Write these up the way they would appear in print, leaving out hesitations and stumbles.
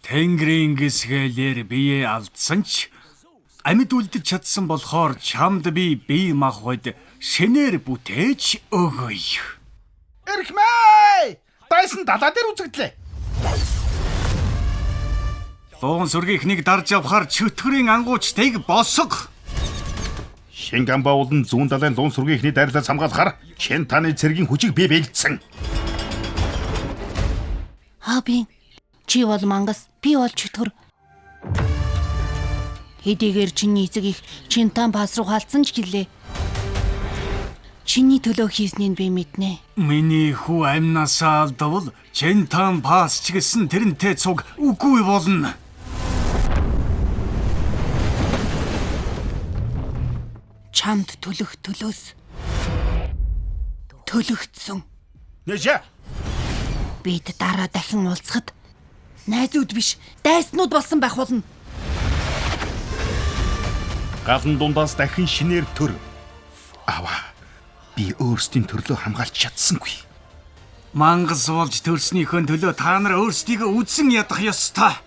Тэнгэрийн гисгэлээр бие алдсан ч амьд үлдэж чадсан болохоор чамд би бие махбод шинээр бүтээж өгье. Эрхмээ! Дайсан далаа дээр үзэгдлээ. Луун сүргийнхнийг дарж авахар чөтгөрийн ангуучтайг босго. Шинган баулан зүүн далайн луун сүргийнхний дайрлаас хамгаалахаар Чин таны цэргийн хүчийг би бэлдсэн. Би чи бол мангас, би бол чөтгөр. Хэдийгээр чиний эцэг их Чинтан пас руу халдсан ч гэлээ. Чиний төлөө хийснийг би мэднэ. Миний хүү амнасаа алдвал Чинтан пас ч гэсэн тэрнтэй цуг үгүй болно. Чамд төлөх төлөөс төлөгдсөн. Нэжэ! Бид дараа дахин уулзахад найзууд биш, дайснууд болсон байх болно. Галан дундаас дахин шинээр төр. Би өөрсдийн төрлөө хамгаалж чадсангүй. Мангас болж төрснийхөө төлөө та нар өөрсдийгөө үзэн ядах ёстой.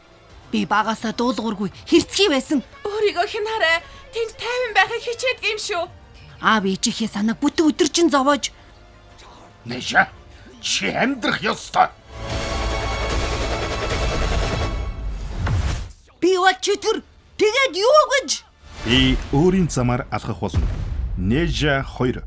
Би багасаа дуулуургүй хэрцгий байсан. Өөрийгөө хинаарай. Тэнд тайван байхыг хичээд юм шүү. Би ичийнхээ санааг бүтэн өдөржин зовоож. Нэжэ! Чи амьдрах ёстой. Би бол чөтгөр. Тэгээд юу гэж? Би өөрийн замаар алхах болно. Нэжэ 2